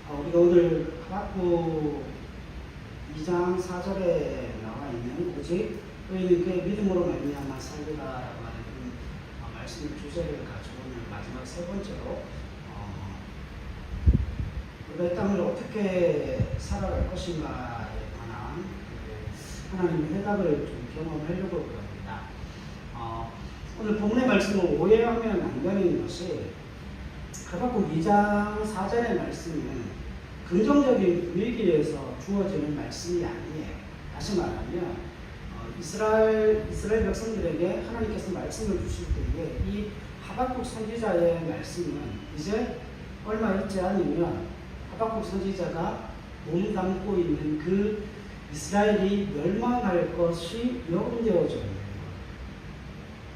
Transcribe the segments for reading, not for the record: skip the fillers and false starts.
우리가 오늘 하박국 2장 4절에 나와 있는 오직 너희는 그의 믿음으로 말미암아 살리라라고 하는 말씀 주제를 가지고 오늘 마지막 세 번째로 우리가 이 땅을 어떻게 살아갈 것인가에 관한 하나님의 해답을 좀 경험하려고 합니다. 오늘 본문의 말씀을 오해하면 안 되는 것이 하박국 2장 4절의 말씀은 긍정적인 분위기에서 주어지는 말씀이 아니에요. 다시 말하면 이스라엘 백성들에게 하나님께서 말씀을 주실 때에 이 하박국 선지자의 말씀은 이제 얼마 있지 않으면 하박국 선지자가 몸담고 있는 그 이스라엘이 멸망할 것이 예언되어져 있는 거예요.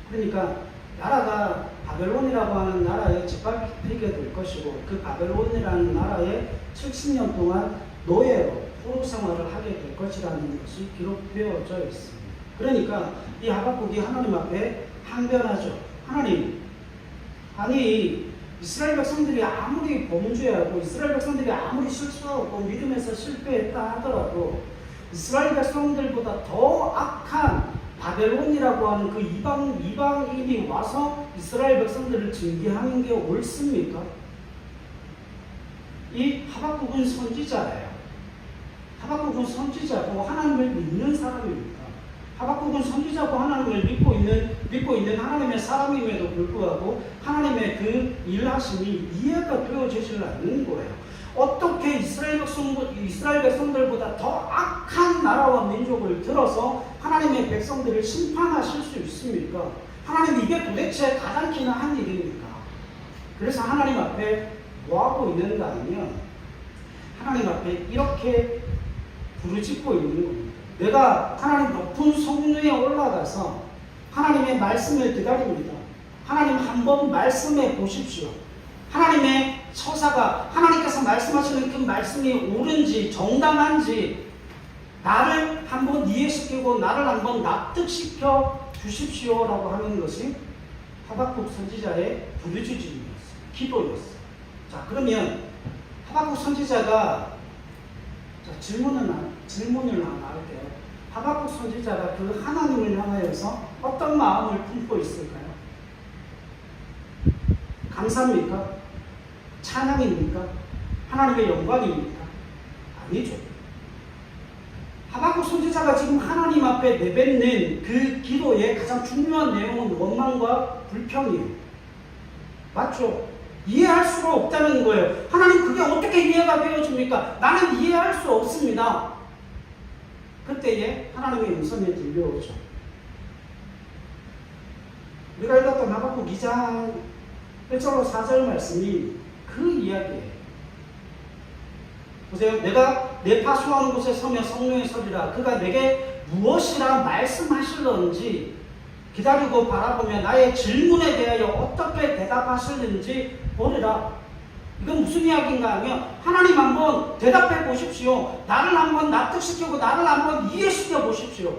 그러니까 나라가 바벨론이라고 하는 나라에 짓밟히게 될 것이고 그 바벨론이라는 나라에 70년 동안 노예로 포로 생활을 하게 될 것이라는 것이 기록되어져 있습니다. 그러니까 이 하박국이 하나님 앞에 항변하죠. 하나님, 아니 이스라엘 백성들이 아무리 범죄하고 이스라엘 백성들이 아무리 실수하고 믿음에서 실패했다 하더라도 이스라엘 백성들보다 더 악한 바벨론이라고 하는 그 이방인이 와서 이스라엘 백성들을 징계하는 게 옳습니까? 이 하박국은 선지자예요. 하박국은 선지자고 하나님을 믿는 사람입니다. 하박국은 선지자고 하나님을 믿고 있는 하나님의 사람임에도 불구하고 하나님의 그 일하심이 이해가 되어지질 않는 거예요. 어떻게 이스라엘 백성들보다 더 악한 나라와 민족을 들어서 하나님의 백성들을 심판하실 수 있습니까? 하나님 이게 도대체 가당키나 한 일입니까? 그래서 하나님 앞에 뭐하고 있는가 하면 하나님 앞에 이렇게 부르짖고 있는 겁니다. 내가 하나님 높은 성루에 올라가서 하나님의 말씀을 기다립니다. 하나님 한번 말씀해 보십시오. 하나님의 처사가 하나님께서 말씀하시는 그 말씀이 옳은지 정당한지 나를 한번 이해시키고 나를 한번 납득시켜 주십시오라고 하는 것이 하박국 선지자의 부르짖음이었어요. 기도였어요. 자, 그러면 하박국 선지자가 질문을 하나 할게요. 하박국 선지자가 그 하나님을 향하여서 어떤 마음을 품고 있을까요? 감사입니까? 찬양입니까? 하나님의 영광입니까? 아니죠. 하박국 선지자가 지금 하나님 앞에 내뱉는 그 기도의 가장 중요한 내용은 원망과 불평이에요. 맞죠? 이해할 수가 없다는 거예요. 하나님 그게 어떻게 이해가 되어집니까? 나는 이해할 수 없습니다. 그때에 하나님의 음성이 들려오죠. 우리가 읽었던 하박국 2장 1절로 4절 말씀이 그 이야기예요. 보세요. 내가 내 파수하는 곳에 서며 성령에 서리라. 그가 내게 무엇이라 말씀하실런지 기다리고 바라보며 나의 질문에 대하여 어떻게 대답하실는지 보리라. 이건 무슨 이야기인가 하면 하나님 한번 대답해 보십시오. 나를 한번 납득시키고 나를 한번 이해시켜 보십시오.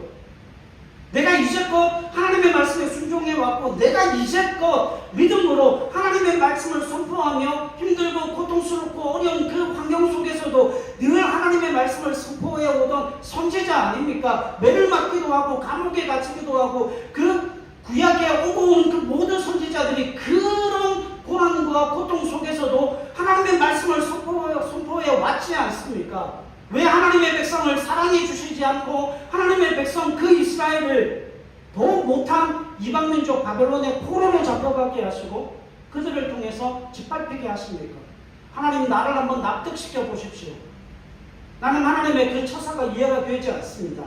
내가 이제껏 하나님의 말씀에 순종해 왔고 내가 이제껏 믿음으로 하나님의 말씀을 선포하며 힘들고 고통스럽고 어려운 그 환경 속에서도 늘 하나님의 말씀을 선포해 오던 선지자 아닙니까? 매를 맞기도 하고 감옥에 갇히기도 하고 그 구약에 오고 온 그 모든 선지자들이 그런 고난과 고통 속에서도 하나님의 말씀을 선포해 왔지 않습니까? 왜 하나님의 백성을 사랑해 주시지 않고 하나님의 백성 그 이스라엘을 더 못한 이방민족 바벨론의 포로로 잡혀가게 하시고 그들을 통해서 짓밟히게 하십니까? 하나님 나를 한번 납득시켜 보십시오. 나는 하나님의 그 처사가 이해가 되지 않습니다.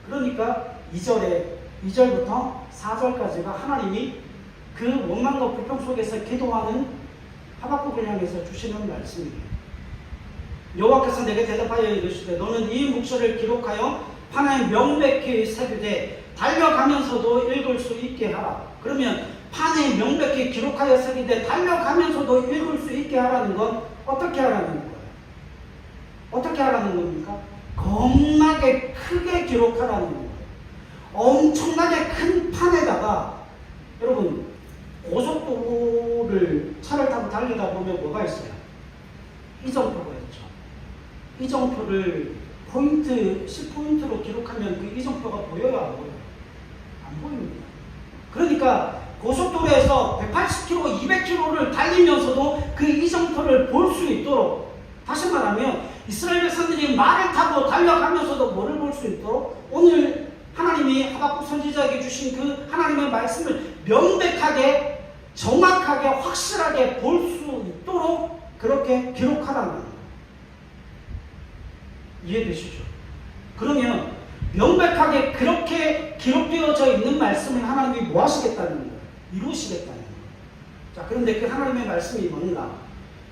그러니까 2절부터 4절까지가 하나님이 그 원망과 불평 속에서 기도하는 하박국을 향해서 주시는 말씀이에요. 여호와께서 내게 대답하여 이르시되 너는 이 묵시를 기록하여 판에 명백히 새기되 달려가면서도 읽을 수 있게 하라. 그러면 판에 명백히 기록하여 새기되 달려가면서도 읽을 수 있게 하라는 건 어떻게 하라는 거예요? 어떻게 하라는 겁니까? 겁나게 크게 기록하라는 거예요. 엄청나게 큰 판에다가 여러분 고속도로를 차를 타고 달리다 보면 뭐가 있어요? 이정표가 있죠. 이정표를 포인트, 10포인트로 기록하면 그 이정표가 보여요, 안 보여요? 안 보입니다. 그러니까 고속도로에서 180km, 200km를 달리면서도 그 이정표를 볼 수 있도록, 다시 말하면 이스라엘 백성들이 말을 타고 달려가면서도 뭐를 볼 수 있도록 오늘 하나님이 하박국 선지자에게 주신 그 하나님의 말씀을 명백하게, 정확하게, 확실하게 볼 수 있도록 그렇게 기록하라는 겁니다. 이해되시죠? 그러면 명백하게 그렇게 기록되어져 있는 말씀을 하나님이 뭐 하시겠다는 거예요? 이루시겠다는 거예요. 자, 그런데 그 하나님의 말씀이 뭔가?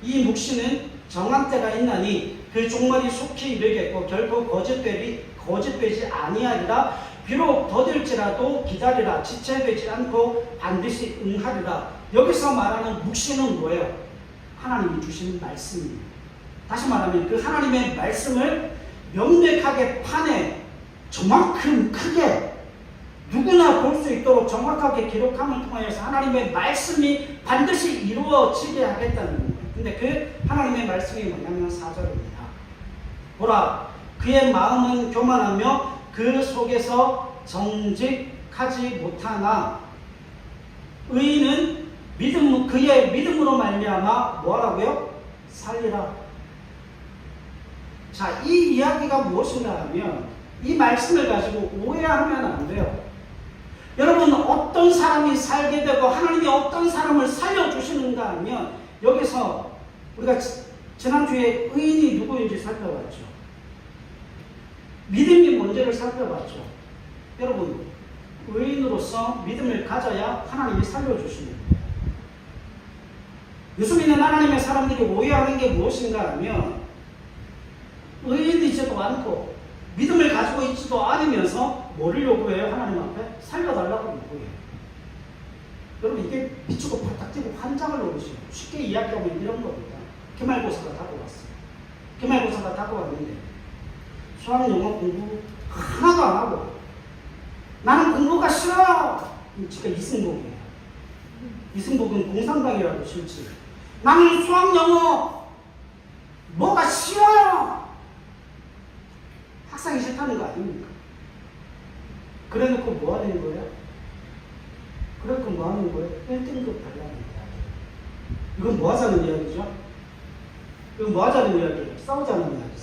이 묵시는 정한 때가 있나니 그 종말이 속히 이르겠고 결코 거짓되지 아니하리라. 비록 더딜지라도 기다리라. 지체되지 않고 반드시 응하리라. 여기서 말하는 묵시는 뭐예요? 하나님이 주신 말씀입니다. 다시 말하면 그 하나님의 말씀을 명백하게 판에 저만큼 크게 누구나 볼 수 있도록 정확하게 기록함을 통하여서 하나님의 말씀이 반드시 이루어지게 하겠다는 거예요. 근데 그 하나님의 말씀이 뭐냐면 4절입니다. 보라, 그의 마음은 교만하며 그 속에서 정직하지 못하나 의인은 그의 믿음으로 말미암아 뭐하라고요? 살리라. 자, 이 이야기가 무엇인가 하면 이 말씀을 가지고 오해하면 안 돼요. 여러분, 어떤 사람이 살게 되고 하나님이 어떤 사람을 살려주시는가 하면 여기서 우리가 지난주에 의인이 누구인지 살펴봤죠. 믿음이 뭔지를 살펴봤죠. 여러분, 의인으로서 믿음을 가져야 하나님이 살려주시는 거예요. 요즘 있는 하나님의 사람들이 오해하는 게 무엇인가 하면 의인이지도 않고 믿음을 가지고 있지도 않으면서 뭐를 요구해요? 하나님 앞에? 살려달라고 요구해요. 여러분, 이게 미치고 발딱 뛰고 환장을 놓으시고 쉽게 이야기하면 이런 겁니다. 기말고사가 다가왔어요. 기말고사가 다가왔는데 수학 영어 공부 하나도 안 하고 나는 공부가 싫어! 지가 이승복이에요. 이승복은 공산당이라도 싫지. 나는 수학 영어 뭐가 싫어요! 학생이 싫다는 거 아닙니까? 그래 놓고 뭐 하는 거예요? 그래 놓고 뭐 하는 거예요? 1등급 달라는 이야기. 이건 뭐 하자는 이야기죠? 이건 뭐 하자는 이야기예요? 싸우자는 이야기잖아요.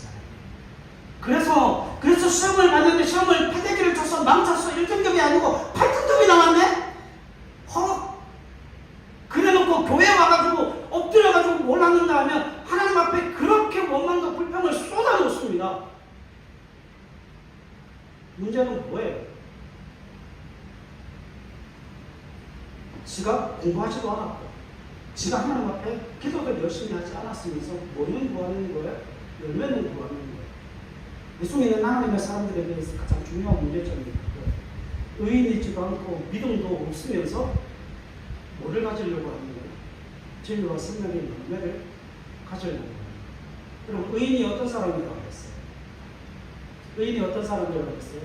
그래서 시험을 봤는데 시험을 패대기를 쳤어. 망쳤어. 1등급이 아니고 8등급이 나왔네? 그래 놓고 교회 와가지고 엎드려가지고 뭘 하는가 하면 하나님 앞에 그렇게 원망과 불평을 쏟아놓습니다. 문제는 뭐예요? 지가 공부하지도 않았고 지가 하나님 앞에 기도를 열심히 하지 않았으면서 뭐는 구하는 거예요? 열매는 구하는 거예요. 예수 믿는 하나님의 사람들에 대해서 가장 중요한 문제점이 의인이지도 않고 믿음도 없으면서 뭐를 가지려고 하는 거예요? 진리와 생명의 열매를 가지려고 하는 거예요. 그럼 의인이 어떤 사람이라고 했어요? 의인이 어떤 사람이라고 했어요?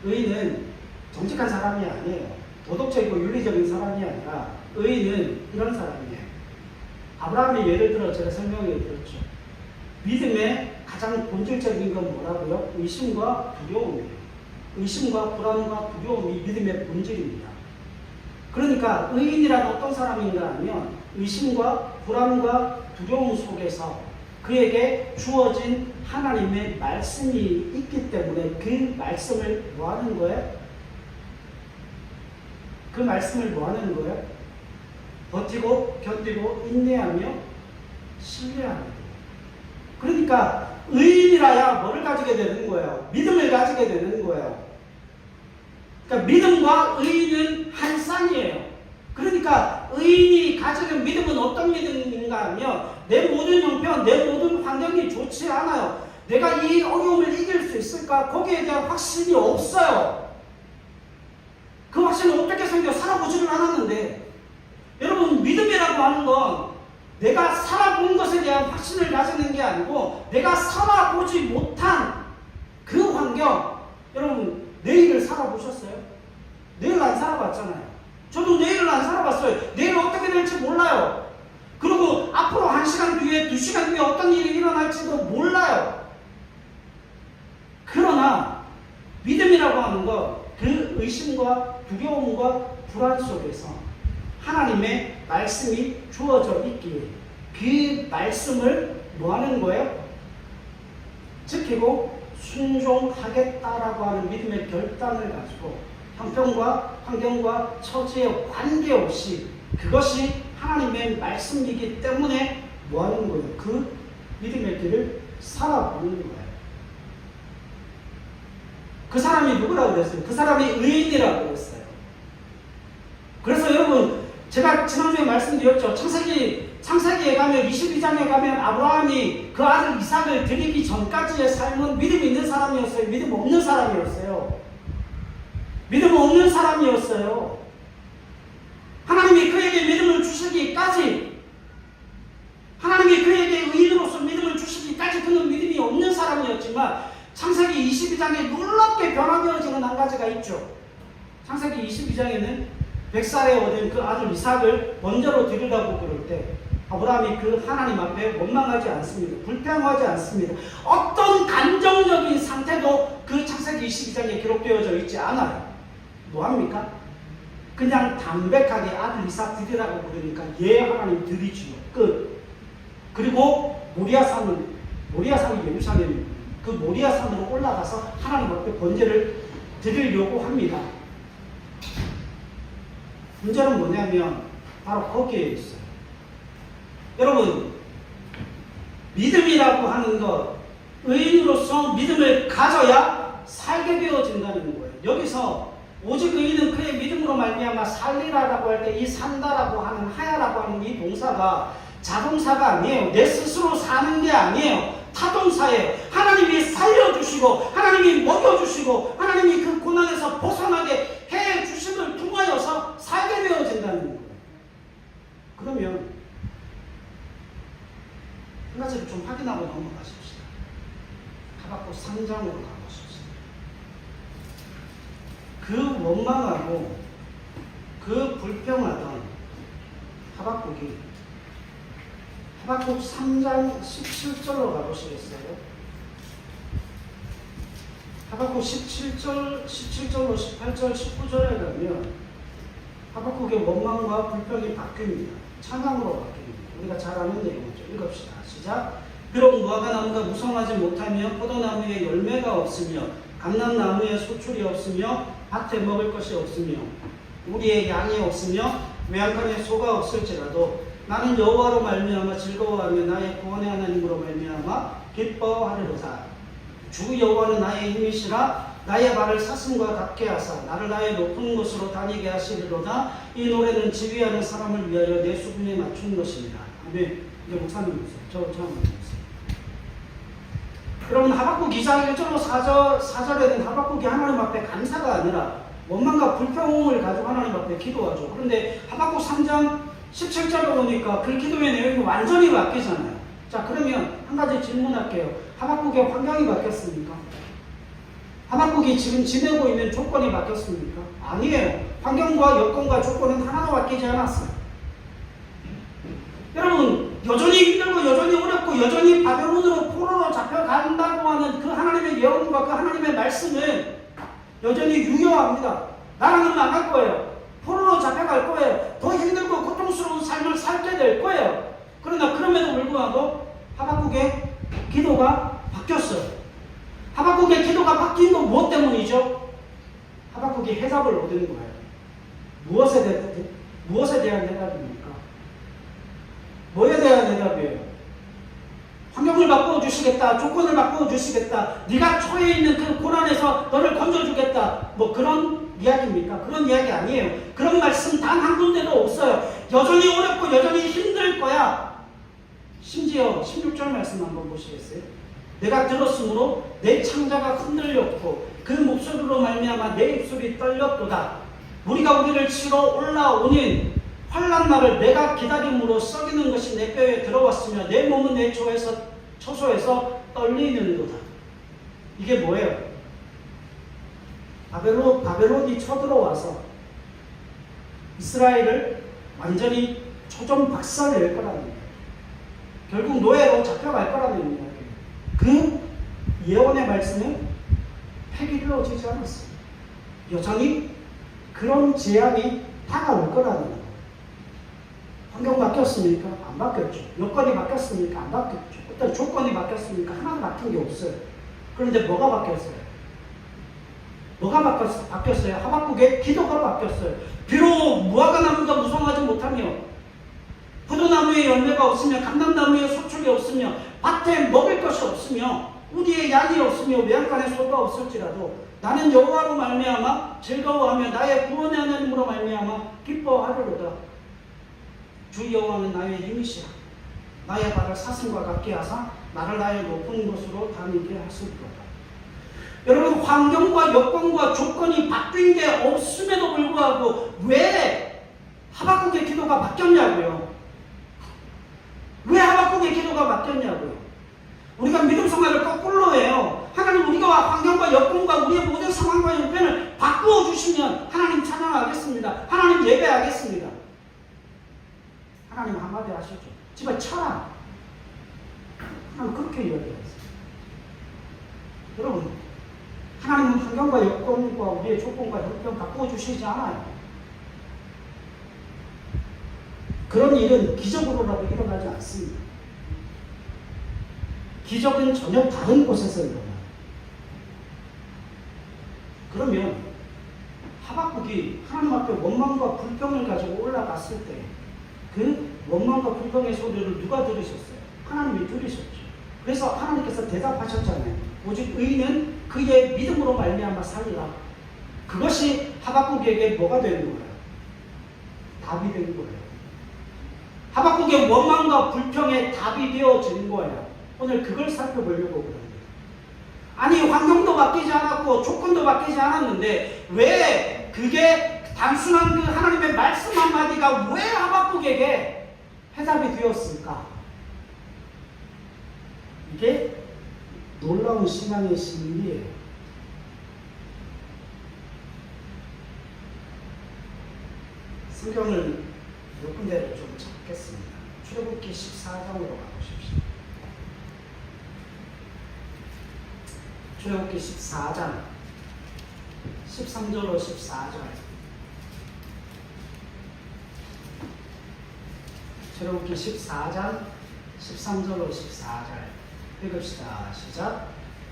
의인은 정직한 사람이 아니에요. 도덕적이고 윤리적인 사람이 아니라 의인은 이런 사람이에요. 아브라함의 예를 들어 제가 설명해 드렸죠. 믿음의 가장 본질적인 건 뭐라고요? 의심과 두려움이에요. 의심과 불안과 두려움이 믿음의 본질입니다. 그러니까 의인이란 어떤 사람인가 하면 의심과 불안과 두려움 속에서 그에게 주어진 하나님의 말씀이 있기 때문에 그 말씀을 뭐 하는 거예요? 그 말씀을 뭐 하는 거예요? 버티고 견디고 인내하며 신뢰하는 거예요. 그러니까 의인이라야 뭐를 가지게 되는 거예요? 믿음을 가지게 되는 거예요. 그러니까 믿음과 의인은 한 쌍이에요. 그러니까 의인이 가지는 믿음은 어떤 믿음인가 하면 내 모든 형편, 내 모든 환경이 좋지 않아요. 내가 이 어려움을 이길 수 있을까? 거기에 대한 확신이 없어요. 그 확신은 어떻게 생겨? 살아보지를 않았는데. 여러분, 믿음이라고 하는 건 내가 살아본 것에 대한 확신을 가지는 게 아니고 내가 살아보지 못한 그 환경. 여러분, 내일을 살아보셨어요? 내일 안 살아봤잖아요. 저도 내일을 안 살아봤어요. 내일 어떻게 될지 몰라요. 그리고 앞으로 1시간 뒤에 2시간 뒤에 어떤 일이 일어날지도 몰라요. 중요한 건 그 의심과 두려움과 불안 속에서 하나님의 말씀이 주어져 있기에 그 말씀을 뭐 하는 거예요? 지키고 순종하겠다라고 하는 믿음의 결단을 가지고 형편과 환경과 처지에 관계없이 그것이 하나님의 말씀이기 때문에 뭐 하는 거예요? 그 믿음의 길을 살아보는 거예요. 그 사람이 누구라고 그랬어요? 그 사람이 의인이라고 그랬어요. 그래서 여러분 제가 지난주에 말씀드렸죠. 창세기에 가면 22장에 가면 아브라함이 그 아들 이삭을 드리기 전까지의 삶은 믿음 있는 사람이었어요. 믿음 없는 사람이었어요. 믿음 없는 사람이었어요. 하나님이 그에게 믿음을 주시기까지 하나님이 그에게 의인으로서 믿음을 주시기까지 그는 믿음이 없는 사람이었지만 창세기 22장에 놀랍게 변화되어지는 한 가지가 있죠. 창세기 22장에는 100살에 얻은 그 아들 이삭을 번제로 드리라고 그럴 때 아브라함이 그 하나님 앞에 원망하지 않습니다. 불평하지 않습니다. 어떤 감정적인 상태도 그 창세기 22장에 기록되어져 있지 않아요. 뭐합니까? 그냥 담백하게 아들 이삭 드리라고 그러니까 예 하나님 드리지요. 끝. 그리고 모리아산이 예루살렘입니다. 그 모리아산으로 올라가서 하나님 앞에 번제를 드리려고 합니다. 문제는 뭐냐면 바로 거기에 있어요. 여러분 믿음이라고 하는 것 의인으로서 믿음을 가져야 살게 되어진다는 거예요. 여기서 오직 의인은 그의 믿음으로 말미암아 살리라라고 할 때 이 산다라고 하는 하야라고 하는 이 동사가 자동사가 아니에요. 내 스스로 사는 게 아니에요. 타동사예요. 하나님이 살려주시고 하나님이 먹여주시고 하나님이 그 고난에서 벗어나게 해주심을 통하여서 살게 되어진다는 거예요. 그러면 한 가지를 좀 확인하고 넘어가십시다. 하박국 3장으로 가보십시다. 그 원망하고 그 불평하던 하박국 3장 17절로 가보시겠어요? 하박국 17절로 18절 19절에 가면 하박국의 원망과 불평이 바뀝니다. 찬양으로 바뀝니다. 우리가 잘 아는 내용이죠. 읽읍시다. 시작. 비록 무화과 나무가 무성하지 못하며 포도나무에 열매가 없으며 감람나무에 소출이 없으며 밭에 먹을 것이 없으며 우리의 양이 없으며 외양간에 소가 없을지라도 나는 여호와로 말미암아 즐거워하며 나의 구원의 하나님으로 말미암아 기뻐하리로다. 주 여호와는 나의 힘이시라. 나의 발을 사슴과 같게 하사 나를 나의 높은 곳으로 다니게 하시리로다. 이 노래는 지휘하는 사람을 위하여 내 수분에 맞춘 것입니다. 아멘. 이제 목사님 보세요. 저 한번 보세요. 여러분 하박국 2장 1절로 4절에는 하박국이 하나님 앞에 감사가 아니라 원망과 불평을 가지고 하나님 앞에 기도하죠. 그런데 하박국 3장 17절로 보니까 그 기도의 내용이 완전히 바뀌잖아요. 자, 그러면 한 가지 질문할게요. 하박국의 환경이 바뀌었습니까? 하박국이 지금 지내고 있는 조건이 바뀌었습니까? 아니에요. 환경과 여건과 조건은 하나도 바뀌지 않았어요. 여러분, 여전히 힘들고 여전히 어렵고 여전히 바벨론으로 포로로 잡혀간다고 하는 그 하나님의 예언과 그 하나님의 말씀은 여전히 유효합니다. 나라는 망할 거예요. 포로로 잡혀갈 거예요. 더 힘들고 고통스러운 삶을 살게 될 거예요. 그러나 그럼에도 불구하고 하박국의 기도가 바뀌었어요. 하박국의 기도가 바뀐 건 무엇 때문이죠? 하박국이 해답을 얻은 거예요. 무엇에 대한 해답입니까? 뭐에 대한 해답이에요? 환경을 바꿔주시겠다. 조건을 바꿔주시겠다. 네가 처해 있는 그 고난에서 너를 건져주겠다. 뭐 그런 이야기입니까? 그런 이야기 아니에요. 그런 말씀 단 한 군데도 없어요. 여전히 어렵고 여전히 힘들 거야. 심지어 16절 말씀 한번 보시겠어요? 내가 들었으므로 내 창자가 흔들렸고 그 목소리로 말미암아 내 입술이 떨렸도다. 우리가 우리를 치러 올라오는 환난 날을 내가 기다림으로 썩이는 것이 내 뼈에 들어왔으며 내 몸은 내 처소에서 떨리는도다. 이게 뭐예요? 바벨론이 쳐들어와서 이스라엘을 완전히 초전박살낼 거라는 거예요. 결국 노예로 잡혀갈 거라는 이야기예요. 그 예언의 말씀은 폐기되어지지 않았어요. 여전히 그런 재앙이 다가올 거라는 거예요. 환경 바뀌었습니까? 안 바뀌었죠. 여건이 바뀌었습니까? 안 바뀌었죠. 어떤 조건이 바뀌었습니까? 하나도 바뀐 게 없어요. 그런데 뭐가 바뀌었어요? 뭐가 바뀌었어요? 하박국의 기도가 바뀌었어요. 비록 무화과 나무가 무성하지 못하며 포도나무에 열매가 없으며 감람나무에 소출이 없으며 밭에 먹을 것이 없으며 우리의 양이 없으며 외양간에 소가 없을지라도 나는 여호와로 말미암아 즐거워하며 나의 구원의 하나님으로 말미암아 기뻐하리로다. 주 여호와는 나의 힘이시라. 나의 발을 사슴과 같게 하사 나를 나의 높은 곳으로 다니게 하시리로다. 여러분, 환경과 여건과 조건이 바뀐 게 없음에도 불구하고 왜 하박국의 기도가 바뀌었냐고요? 왜 하박국의 기도가 바뀌었냐고요? 우리가 믿음 생활을 거꾸로 해요. 하나님, 우리가 환경과 여건과 우리의 모든 상황과 형편을 바꾸어 주시면 하나님 찬양하겠습니다. 하나님 예배하겠습니다. 하나님 한마디 하시죠. 집에 쳐라. 하나님 그렇게 이야기했어요. 여러분, 하나님은 환경과 여건과 우리의 조건과 형편 바꾸어 주시지 않아요. 그런 일은 기적으로라도 일어나지 않습니다. 기적은 전혀 다른 곳에서 일어나요. 그러면 하박국이 하나님 앞에 원망과 불평을 가지고 올라갔을 때 그 원망과 불평의 소리를 누가 들으셨어요? 하나님이 들으셨죠. 그래서 하나님께서 대답하셨잖아요. 오직 의인은 그의 믿음으로 말미암아 살리라. 그것이 하박국에게 뭐가 되는 거예요? 답이 되는 거예요. 하박국의 원망과 불평의 답이 되어지는 거예요. 오늘 그걸 살펴보려고 그럽니다. 아니, 환경도 바뀌지 않았고 조건도 바뀌지 않았는데 왜 그게 단순한 그 하나님의 말씀 한마디가 왜 하박국에게 해답이 되었을까? 이게 놀라운 신앙의 신비예요. 성경을 몇 군데를 좀 찾겠습니다. 출애굽기 14장으로 가보십시오. 출애굽기 14장 13절로 14절. 출애굽기 14장 13절로 14절 읽읍시다. 시작.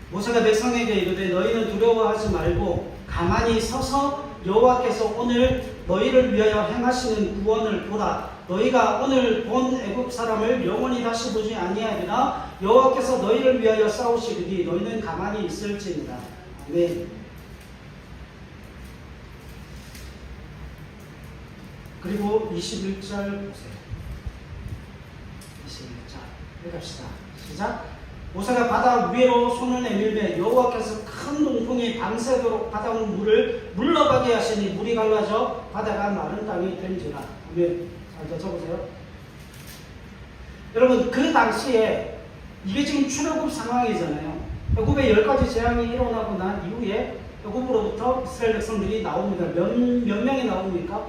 모세가 백성에게 이르되 너희는 두려워하지 말고 가만히 서서 여호와께서 오늘 너희를 위하여 행하시는 구원을 보라. 너희가 오늘 본 애굽 사람을 영원히 다시 보지 아니하리라. 여호와께서 너희를 위하여 싸우시리니 너희는 가만히 있을지니라. 아멘. 그리고 21절 보세요. 21절 읽읍시다. 시작. 모세가 바다 위로 손을 내밀매 여호와께서 큰 동풍이 밤새도록 바다 물을 물러가게 하시니 물이 갈라져 바다가 마른 땅이 된지라. 아멘. 잘 적어보세요. 여러분, 그 당시에 이게 지금 출애굽 상황이잖아요. 애굽에 10가지 재앙이 일어나고 난 이후에 애굽으로부터 이스라엘 백성들이 나옵니다. 몇 명이 나옵니까?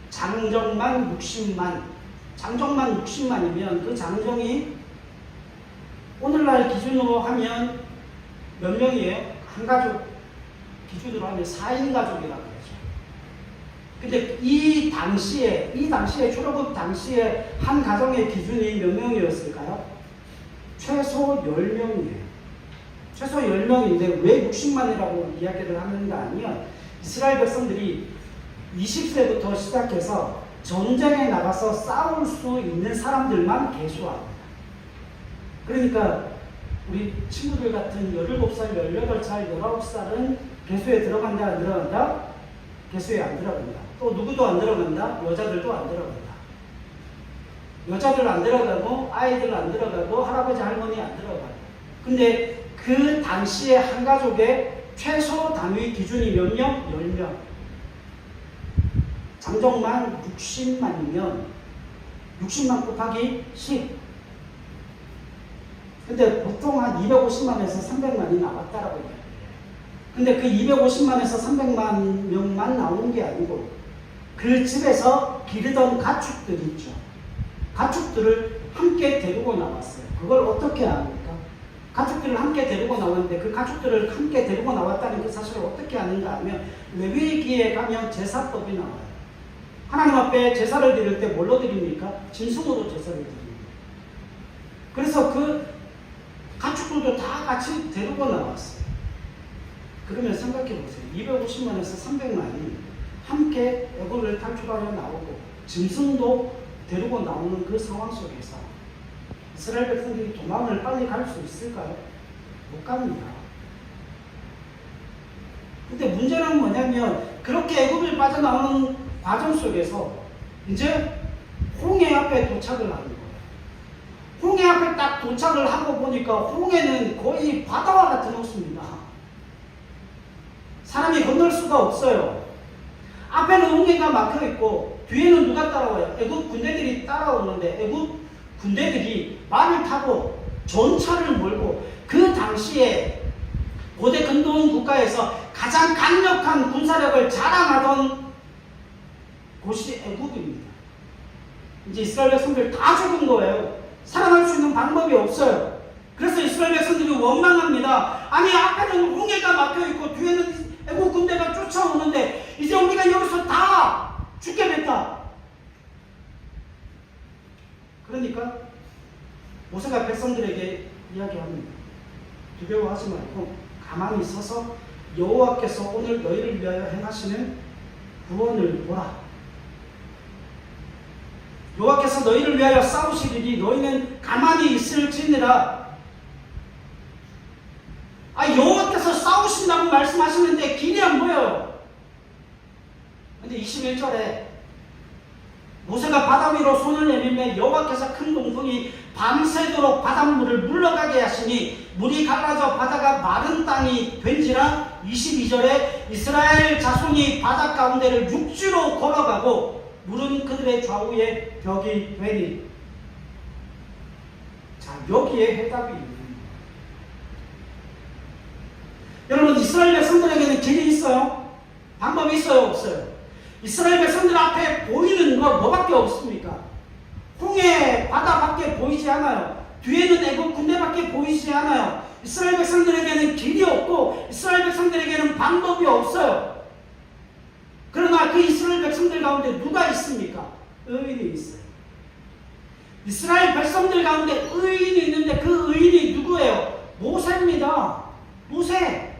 장정만 60만. 장정만 60만이면 그 장정이 오늘날 기준으로 하면 몇 명이에요? 한 가족 기준으로 하면 4인 가족이라고 그러죠. 근데 이 당시에 출애굽 당시에 한 가정의 기준이 몇 명이었을까요? 최소 10명이에요. 최소 10명인데 왜 60만이라고 이야기를 하는가 하면 이스라엘 백성들이 20세부터 시작해서 전쟁에 나가서 싸울 수 있는 사람들만 계수합니다. 그러니까 우리 친구들 같은 17살, 18살, 19살은 계수에 들어간다, 안 들어간다? 계수에 안 들어간다. 또 누구도 안 들어간다? 여자들도 안 들어간다. 여자들 안 들어가고 아이들 안 들어가고 할아버지 할머니 안 들어가고. 근데 그 당시에 한 가족의 최소 단위 기준이 몇 명? 10명. 장정만 60만이면 60만 곱하기 10. 근데 보통 한 250만에서 300만이 나왔다라고 얘기해요. 근데 그 250만에서 300만 명만 나오는 게 아니고 그 집에서 기르던 가축들이 있죠. 가축들을 함께 데리고 나왔어요. 그걸 어떻게 합니까? 가족들을 함께 데리고 나왔는데 그 가족들을 함께 데리고 나왔다는 그 사실을 어떻게 아는가 하면 레위기에 가면 제사법이 나와요. 하나님 앞에 제사를 드릴 때 뭘로 드립니까? 짐승으로 제사를 드립니다. 그래서 그 가축들도 다 같이 데리고 나왔어요. 그러면 생각해 보세요. 250만에서 300만이 함께 애굽을 탈출하여 나오고 짐승도 데리고 나오는 그 상황 속에서 이스라엘 백성들이 도망을 빨리 갈 수 있을까요? 못 갑니다. 근데 문제는 뭐냐면 그렇게 애굽을 빠져나오는 과정 속에서 이제 홍해 앞에 도착을 하는 거예요. 홍해 앞에 딱 도착을 하고 보니까 홍해는 거의 바다와 같은 곳입니다. 사람이 건널 수가 없어요. 앞에는 홍해가 막혀 있고 뒤에는 누가 따라와요? 애굽 군대들이 따라오는데 애굽 군대들이 말을 타고 전차를 몰고 그 당시에 고대 근동 국가에서 가장 강력한 군사력을 자랑하던 곳이 애굽입니다. 이제 이스라엘 백성들 다 죽은 거예요. 살아날 수 있는 방법이 없어요. 그래서 이스라엘 백성들이 원망합니다. 아니 앞에는 홍해가 막혀있고 뒤에는 애국 군대가 쫓아오는데 이제 우리가 여기서 다 죽게 됐다. 그러니까 모세가 백성들에게 이야기합니다. 두려워하지 말고 가만히 서서 여호와께서 오늘 너희를 위하여 행하시는 구원을 보라. 여호와께서 너희를 위하여 싸우시리니 너희는 가만히 있을지니라. 여호와께서 싸우신다고 말씀하시는데 길이 안 보여요. 근데 21절에 모세가 바다 위로 손을 내밀며 여호와께서 큰 동풍이 밤새도록 바닷물을 물러가게 하시니 물이 갈라져 바다가 마른 땅이 된지라. 22절에 이스라엘 자손이 바다 가운데를 육지로 걸어가고 물은 그들의 좌우에 벽이 되니. 자, 여기에 해답이 있는 거예요. 여러분, 이스라엘 백성들에게는 길이 있어요? 방법이 있어요? 없어요? 이스라엘 백성들 앞에 보이는 거 뭐밖에 없습니까? 홍해 바다밖에 보이지 않아요. 뒤에는 애굽 군대밖에 보이지 않아요. 이스라엘 백성들에게는 길이 없고 이스라엘 백성들에게는 방법이 없어요. 그러나 그 이스라엘 백성들 가운데 누가 있습니까? 의인이 있어요. 이스라엘 백성들 가운데 의인이 있는데 그 의인이 누구예요? 모세입니다. 모세.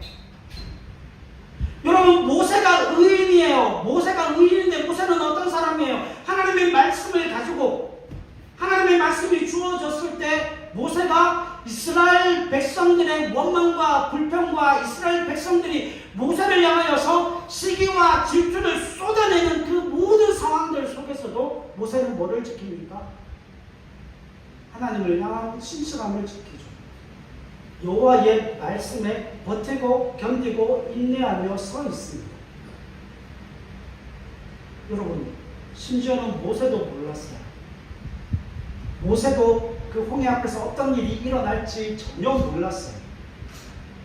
여러분, 모세가 의인이에요. 모세가 의인인데 모세는 어떤 사람이에요? 하나님의 말씀을 가지고 하나님의 말씀이 주어졌을 때 모세가 이스라엘 백성들의 원망과 불평과 이스라엘 백성들이 모세를 향하여서 시기와 질투를 쏟아내는 그 모든 상황들 속에서도 모세는 뭐를 지킵니까? 하나님을 향한 신실함을 지키죠. 여호와의 말씀에 버티고 견디고 인내하며 서 있습니다. 여러분, 심지어는 모세도 몰랐어요. 모세도 그 홍해 앞에서 어떤 일이 일어날지 전혀 몰랐어요.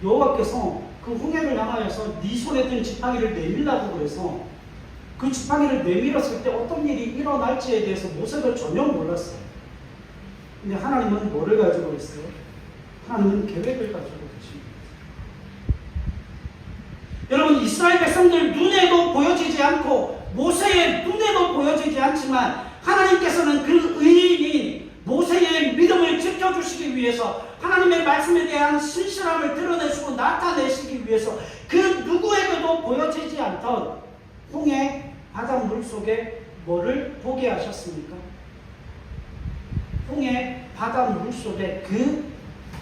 여호와께서 그 홍해를 향하여서 네 손에 든 지팡이를 내밀라고 그래서 그 지팡이를 내밀었을 때 어떤 일이 일어날지에 대해서 모세도 전혀 몰랐어요. 근데 하나님은 뭐를 가지고 있어요? 하나님은 계획을 가지고 계십니다. 여러분, 이스라엘 백성들 눈에도 보여지지 않고 모세의 눈에도 보여지지 않지만 하나님께서는 그 의인이 모세의 믿음을 지켜주시기 위해서 하나님의 말씀에 대한 신실함을 드러내시고 나타내시기 위해서 그 누구에게도 보여지지 않던 홍해 바닷물 속에 뭐를 보게 하셨습니까? 홍해 바닷물 속에 그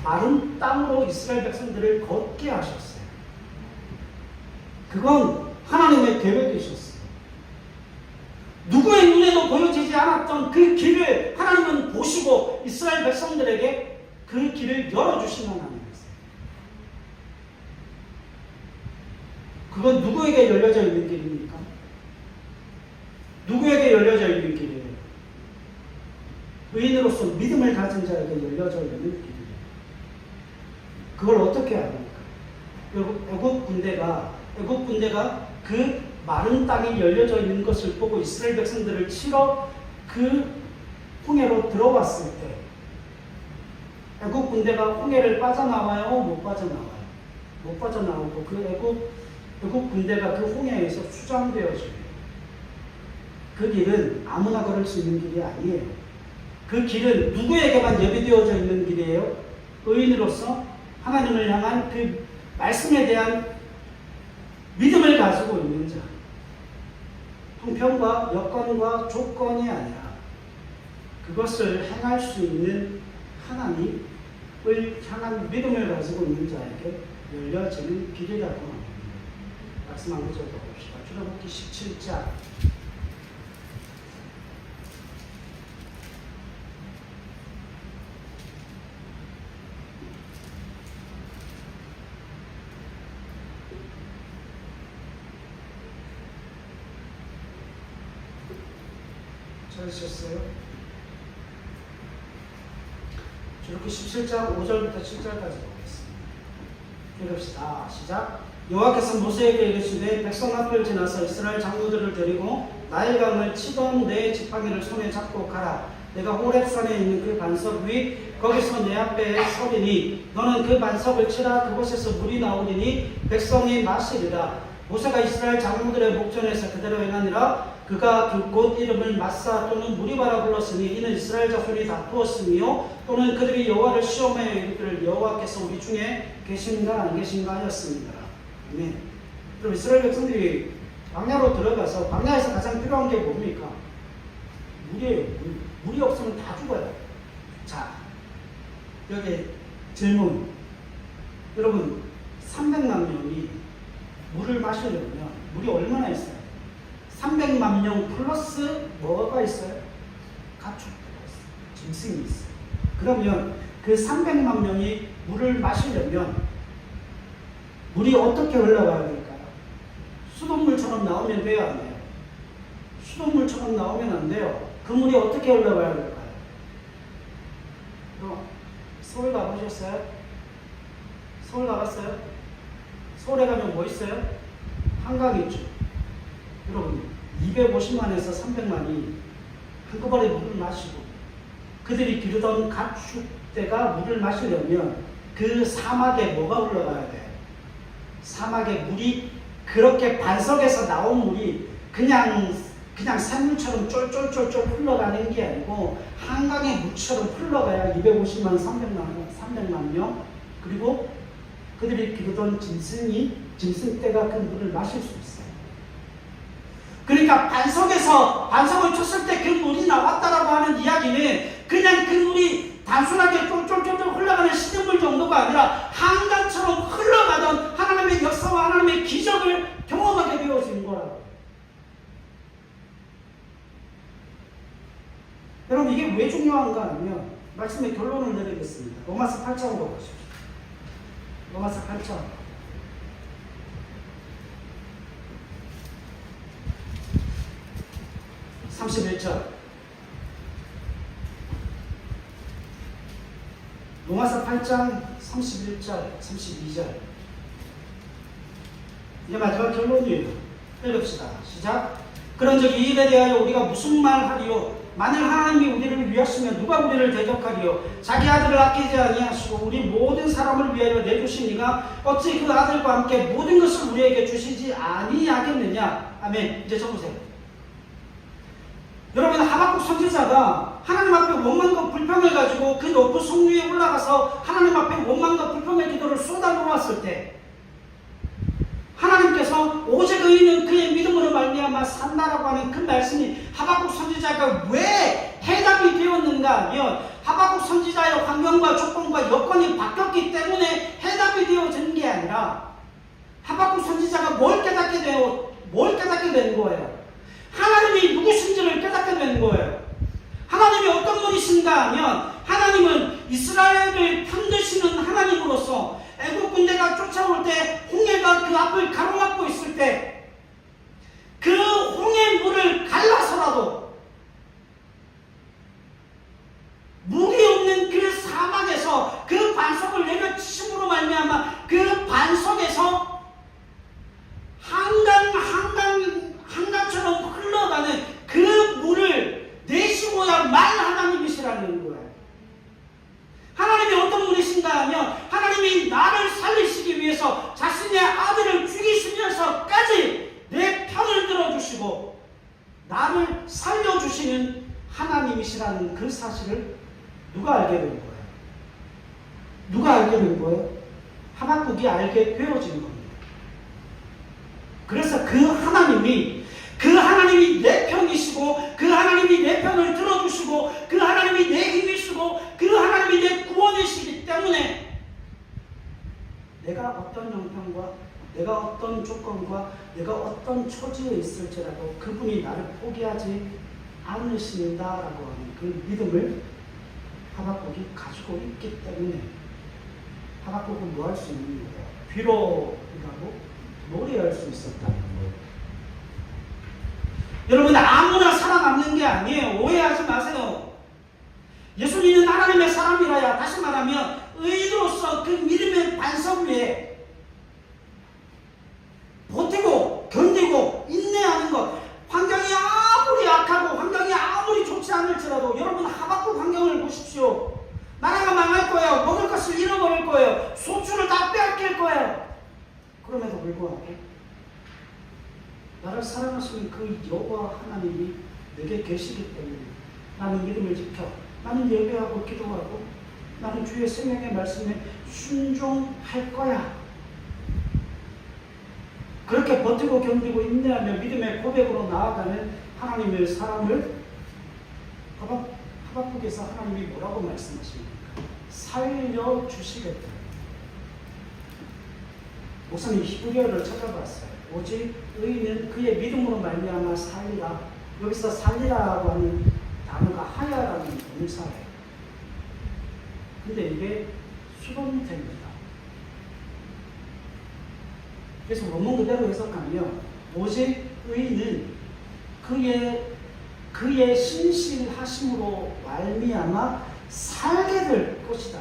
마른 땅으로 이스라엘 백성들을 걷게 하셨어요. 그건 하나님의 계획이셨어요. 누구의 눈에도 보여지지 않았던 그 길을 하나님은 보시고 이스라엘 백성들에게 그 길을 열어주시는 하나님이었어요. 그건 누구에게 열려져 있는 길입니까? 누구에게 열려져 있는 길이에요? 의인으로서 믿음을 가진 자에게 열려져 있는 길이에요. 그걸 어떻게 합니까? 애굽 군대가 그 마른 땅이 열려져 있는 것을 보고 이스라엘 백성들을 치러 그 홍해로 들어왔을 때 애국 군대가 홍해를 빠져나와요? 못 빠져나와요? 못 빠져나오고 그 애국 군대가 그 홍해에서 수장되어져요. 그 길은 아무나 걸을 수 있는 길이 아니에요. 그 길은 누구에게만 예비되어져 있는 길이에요? 의인으로서 하나님을 향한 그 말씀에 대한 믿음을 가지고 있는 자. 형편과 여건과 조건이 아니라 그것을 행할 수 있는 하나님을 향한 믿음을 가지고 있는 자에게 열려지는 길이라고 합니다. 말씀 한 구절 더 봅시다. 출애굽기 17장 17장 5절부터 7절까지 보겠습니다. 읽읍시다. 시작. 여호와께서 모세에게 이르시되 백성 앞을 지나서 이스라엘 장로들을 데리고 나일강을 치던 내 지팡이를 손에 잡고 가라. 내가 호렙산에 있는 그 반석 위 거기서 내 앞에 서리니 너는 그 반석을 치라. 그곳에서 물이 나오리니 백성이 마시리라. 모세가 이스라엘 장로들의 목전에서 그대로 행하니라. 그가 그 곳 이름을 마사 또는 무리바라 불렀으니 이는 이스라엘 자손이 다투었으며 또는 그들이 여호와를 시험하여 이르기를 여호와께서 우리 중에 계신가 안 계신가 하였습니다. 아멘. 그럼 이스라엘 백성들이 광야로 들어가서 광야에서 가장 필요한 게 뭡니까? 물이에요. 물이 없으면 다 죽어요. 자, 여기 질문. 여러분 300만 명이 물을 마시려면 물이 얼마나 있어요? 300만 명 플러스 뭐가 있어요? 가축대가 있어요. 짐승이 있어요. 그러면 그 300만 명이 물을 마시려면 물이 어떻게 흘러가야 될까요? 수돗물처럼 나오면 돼요, 안 돼요? 수돗물처럼 나오면 안 돼요. 그 물이 어떻게 흘러가야 될까요? 서울 가보셨어요? 서울 가봤어요? 서울에 가면 뭐 있어요? 한강이 있죠. 여러분 250만에서 300만이 한꺼번에 물을 마시고 그들이 기르던 가축대가 물을 마시려면 그 사막에 뭐가 흘러가야 돼? 사막에 물이 그렇게 반석에서 나온 물이 그냥 샘물처럼 쫄쫄쫄쫄 흘러가는 게 아니고 한강의 물처럼 흘러가야 250만, 300만 명 그리고 그들이 기르던 짐승떼가 그 물을 마실 수 있어요. 그러니까 반석을 쳤을 때 그 물이 나왔다라고 하는 이야기는 그냥 그 물이 단순하게 쫄쫄쫄쫄 흘러가는 시냇물 정도가 아니라 한강처럼 흘러가던 하나님의 역사와 하나님의 기적을 경험하게 되어진 거라고. 여러분 이게 왜 중요한가 하면 말씀의 결론을 내리겠습니다. 로마서 8장으로 보십시오. 로마서 8장 31절 로마서 8장 31절 32절 이게 마지막 결론이에요. 읽읍시다. 시작. 그런즉 이 일에 대하여 우리가 무슨 말 하리요? 만일 하나님이 우리를 위하시면 누가 우리를 대적하리요? 자기 아들을 아끼지 아니하시고 우리 모든 사람을 위하여 내주시니가 어찌 그 아들과 함께 모든 것을 우리에게 주시지 아니하겠느냐? 아멘. 이제 적으세요. 여러분 하박국 선지자가 하나님 앞에 원망과 불평을 가지고 그 높은 성 위에 올라가서 하나님 앞에 원망과 불평의 기도를 쏟아놓았을 때 하나님께서 오직 의인은 그의 믿음으로 말미암아 산다라고 하는 그 말씀이 하박국 선지자가 왜 해답이 되었는가 하면 하박국 선지자의 환경과 조건과 여건이 바뀌었기 때문에 해답이 되어진 게 아니라 하박국 선지자가 뭘 깨닫게 된 거예요? 하나님이 누구신지를 깨닫게 된 거예요. 하나님이 어떤 분이신가 하면 하나님은 이스라엘을 편드시는 하나님으로서 애국 군대가 쫓아올 때 홍해가 그 앞을 가로막고 있을 때 그 홍해 물을 갈라서라도 물이 없는 그 사막에서 그 반석을 내려치심으로 말미암아 그 반석에서 한강처럼 흘러가는 그 물을 내시고야 말 하나님이시라는 거예요. 하나님이 어떤 사실을 누가 알게 된 거예요? 누가 알게 된 거예요? 하박국이 알게 되어진 겁니다. 그래서 그 하나님이 내 편이시고, 그 하나님이 내 편을 들어주시고, 그 하나님이 내 힘이시고, 그 하나님이 내 구원이시기 때문에 내가 어떤 형편과 내가 어떤 조건과 내가 어떤 처지에 있을지라도 그분이 나를 포기하지 않으신다라고 하는 그 믿음을 하박국이 가지고 있기 때문에 하박국은 뭐 할 수 있는 거예요? 비로라고 노래할 수 있었다는 거예요. 여러분, 아무나 살아남는 게 아니에요. 오해하지 마세요. 예수 믿는 하나님의 사람이라야, 다시 말하면 의인으로서 그 믿음의 반석 위에 버티고 견디고 인내하는 것, 환경이 아무리 악하고 환경이 아무리 좋지 않을지라도 여러분, 하박국 환경을 보십시오. 나라가 망할 거예요. 먹을 것을 잃어버릴 거예요. 소출을 다 빼앗길 거예요. 그럼에도 불구하고 나를 사랑하시는 그 여호와 하나님이 내게 계시기 때문에 나는 믿음을 지켜, 나는 예배하고 기도하고 나는 주의 생명의 말씀에 순종할 거야. 그렇게 버티고 견디고 인내하며 믿음의 고백으로 나아가는 하나님의 사람을 하박국에서 하나님이 뭐라고 말씀하십니까? 살려주시겠다. 목사님 히브리어를 찾아봤어요. 오직 의인은 그의 믿음으로 말미암아 살리라. 여기서 살리라고 하는 단어가 하야라는 동사예요. 근데 이게 수동태입니다. 그래서 원문 그대로 해석하면 오직 의인은 그의 신실하심으로 말미암아 살게 될 것이다.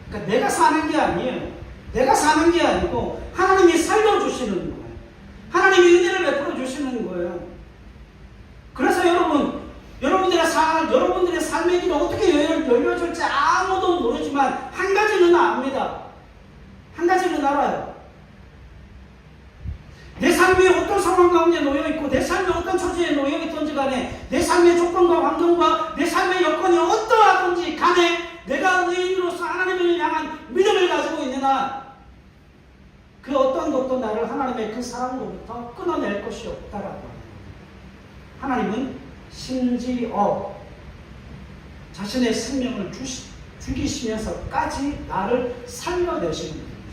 그러니까 내가 사는 게 아니에요. 내가 사는 게 아니고 하나님이 살려주시는 거예요. 하나님이 은혜를 베풀어 주시는 거예요. 그래서 여러분들의 삶의 길이 어떻게 열려질지 아무도 모르지만 한 가지는 압니다. 한 가지는 알아요. 내 삶이 어떤 상황 가운데 놓여있고 내 삶이 어떤 처지에 놓여있던지 간에 내 삶의 조건과 환경과 내 삶의 여건이 어떠하든지 간에 내가 의인으로서 하나님을 향한 믿음을 가지고 있는 한 그 어떤 것도 나를 하나님의 그 사랑으로부터 끊어낼 것이 없다라고 합니다. 하나님은 심지어 자신의 생명을 죽이시면서까지 나를 살려내시는 분입니다.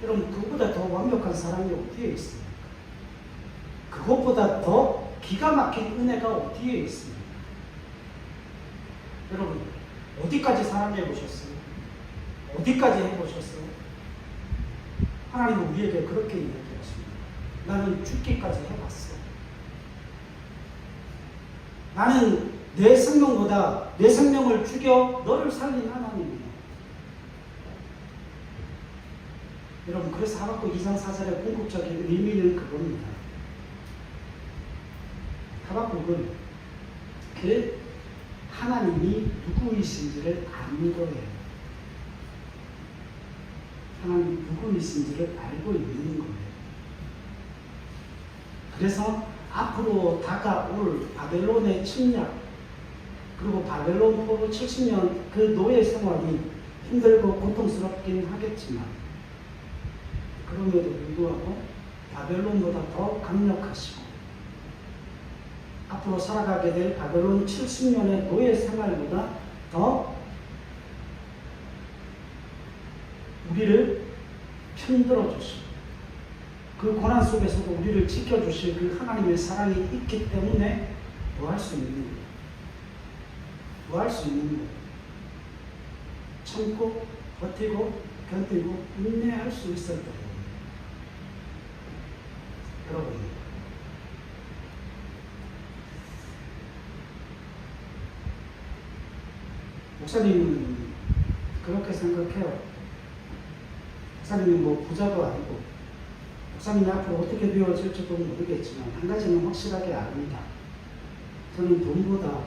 여러분, 그것보다 더 완벽한 사랑이 어디에 있습니까? 그것보다 더 기가 막힌 은혜가 어디에 있습니까? 여러분, 어디까지 사랑해 보셨어요? 어디까지 해보셨어요? 하나님은 우리에게 그렇게 이야기하십니다. 나는 죽기까지 해봤어. 나는 내 생명보다 내 생명을 죽여 너를 살린 하나님이에요. 여러분, 그래서 하박국 2장 4절의 궁극적인 의미는 그겁니다. 하박국은 그 하나님이 누구이신지를 아는 거예요. 하나님이 누구이신지를 알고 있는 거예요. 그래서 앞으로 다가올 바벨론의 침략, 그리고 바벨론 포로 70년 그 노예 생활이 힘들고 고통스럽긴 하겠지만 그럼에도 불구하고 바벨론보다 더 강력하시고 앞으로 살아가게 될 바벨론 70년의 노예 생활보다 더 우리를 편들어 주시고 그 고난 속에서도 우리를 지켜주실 그 하나님의 사랑이 있기 때문에 뭐 할 수 있는 거예요? 뭐 할 수 있는 거예요? 참고 버티고 견디고 인내할 수 있었던 거예요. 여러분, 목사님은 그렇게 생각해요. 목사님이 뭐 부자도 아니고 목사님이 앞으로 어떻게 되어질지도 모르겠지만 한 가지는 확실하게 압니다. 저는 돈보다,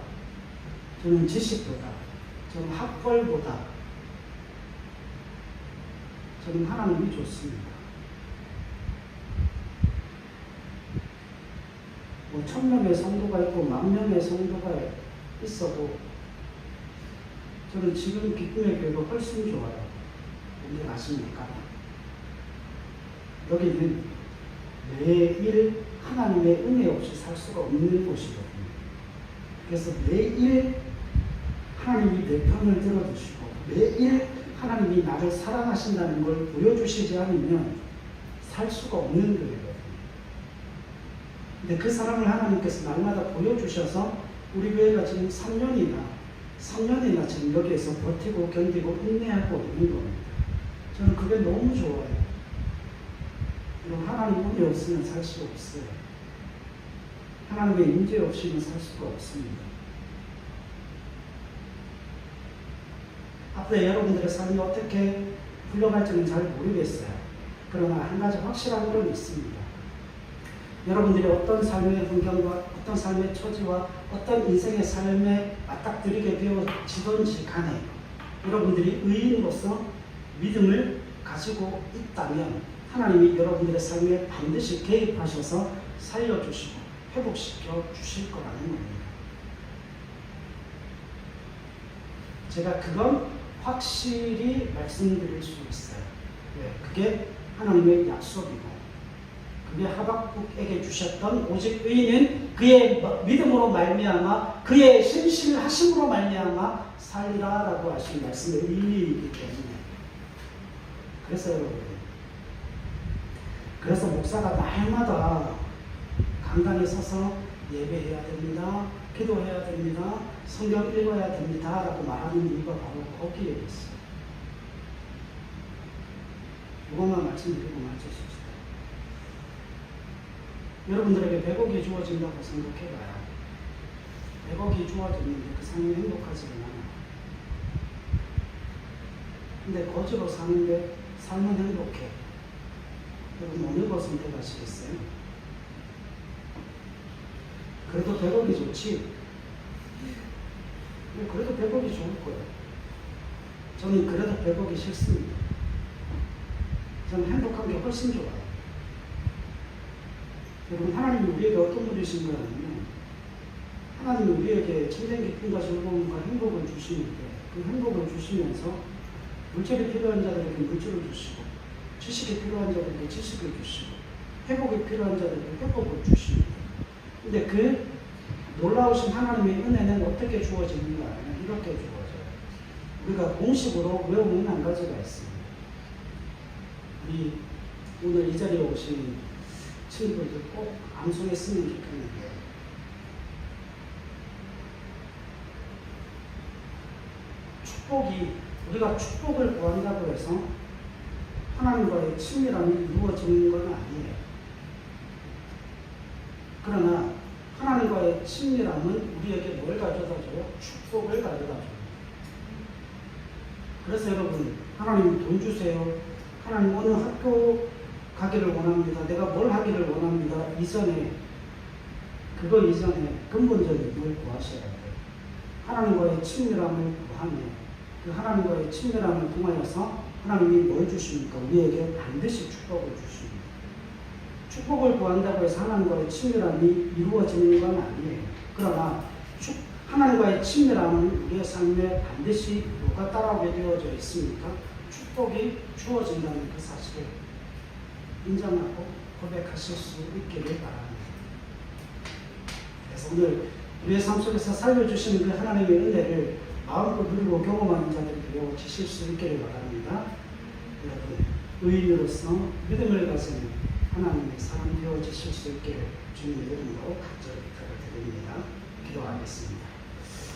저는 지식보다, 저는 학벌보다 저는 하나님이 좋습니다. 뭐 1000명의 성도가 있고 10,000명의 성도가 있어도 저는 지금 기쁨의 교회가 훨씬 좋아요. 뭔지 아십니까? 여기는 매일 하나님의 은혜 없이 살 수가 없는 곳이거든요. 그래서 매일 하나님이 내 편을 들어주시고 매일 하나님이 나를 사랑하신다는 걸 보여주시지 않으면 살 수가 없는 거예요. 근데 그 사랑을 하나님께서 날마다 보여주셔서 우리 교회가 지금 3년이나 지금 여기에서 버티고 견디고 인내하고 있는 겁니다. 저는 그게 너무 좋아요. 하나님 은혜 없으면 살 수가 없어요. 하나님의 인재 없이는 살 수가 없습니다. 앞으로 여러분들의 삶이 어떻게 흘러갈지는 잘 모르겠어요. 그러나 한 가지 확실한 건 있습니다. 여러분들이 어떤 삶의 환경과 어떤 삶의 처지와 어떤 인생의 삶에 맞닥뜨리게 되어지든지 간에 여러분들이 의인으로서 믿음을 가지고 있다면 하나님이 여러분들의 삶에 반드시 개입하셔서 살려주시고 회복시켜 주실 거라는 겁니다. 제가 그건 확실히 말씀드릴 수 있어요. 그게 하나님의 약속이고 그게 하박국에게 주셨던 오직 의인은 그의 믿음으로 말미암아 그의 신실하심으로 말미암아 살리라라고 하신 말씀의 의미이기 때문에 그래서 여러분 그래서 목사가 날마다 강단에 서서 예배해야 됩니다. 기도해야 됩니다. 성경 읽어야 됩니다. 라고 말하는 이유가 바로 거기에 있어요. 이것만 말씀드리고 마치십시오. 여러분들에게 100억이 주어진다고 생각해봐요. 100억이 주어졌는데 그 삶이 행복하지가 않아요. 근데 거지로 사는데 삶은 행복해. 여러분 어느 것을 선택하시겠어요? 그래도 100억이 좋지. 그래도 100억이 좋을 거예요. 저는 그래도 100억이 싫습니다. 저는 행복한 게 훨씬 좋아요. 여러분 하나님이 우리에게 어떤 분이신 거 아니면 하나님이 우리에게 참된 기쁨과 즐거움과 행복을 주시는데 그 행복을 주시면서 물질이 필요한 자들에게 물질을 주시고 지식이 필요한 자들에게 지식을 주시고 회복이 필요한 자들에게 회복을 주십니다. 근데 그 놀라우신 하나님의 은혜는 어떻게 주어지는가 하면 이렇게 주어져요. 우리가 공식으로 외우는 한 가지가 있습니다. 우리 오늘 이 자리에 오신 친구들 꼭 암송했으면 좋겠는데 축복이 우리가 축복을 구한다고 해서 하나님과의 친밀함이 이루어지는 건 아니에요. 그러나 하나님과의 친밀함은 우리에게 뭘 가져다줘요? 축복을 가져다줘요. 그래서 여러분 하나님 돈 주세요. 하나님 어느 학교 가기를 원합니다. 내가 뭘 하기를 원합니다. 그거 이전에 근본적인 걸 구하셔야 돼요. 하나님과의 친밀함을 구하며 그 하나님과의 친밀함을 통하여서 하나님이 뭘 주십니까? 우리에게 반드시 축복을 주십니다. 축복을 구한다고 해서 하나님과의 친밀함이 이루어지는 건 아니에요. 그러나 하나님과의 친밀함은 우리의 삶에 반드시 뭐가 따라오게 되어져 있습니까? 축복이 주어진다는 그 사실을 인정하고 고백하실 수 있기를 바랍니다. 그래서 오늘 우리의 삶 속에서 살려주시는 그 하나님의 은혜를 마음껏 누리고 경험하는 자들이 되어지실 수 있기를 바랍니다. 여러분 의인으로서 믿음을 가진 하나님의 사람 되어지실 수 있기를 주님의 이름으로 간절히 부탁을 드립니다. 기도하겠습니다.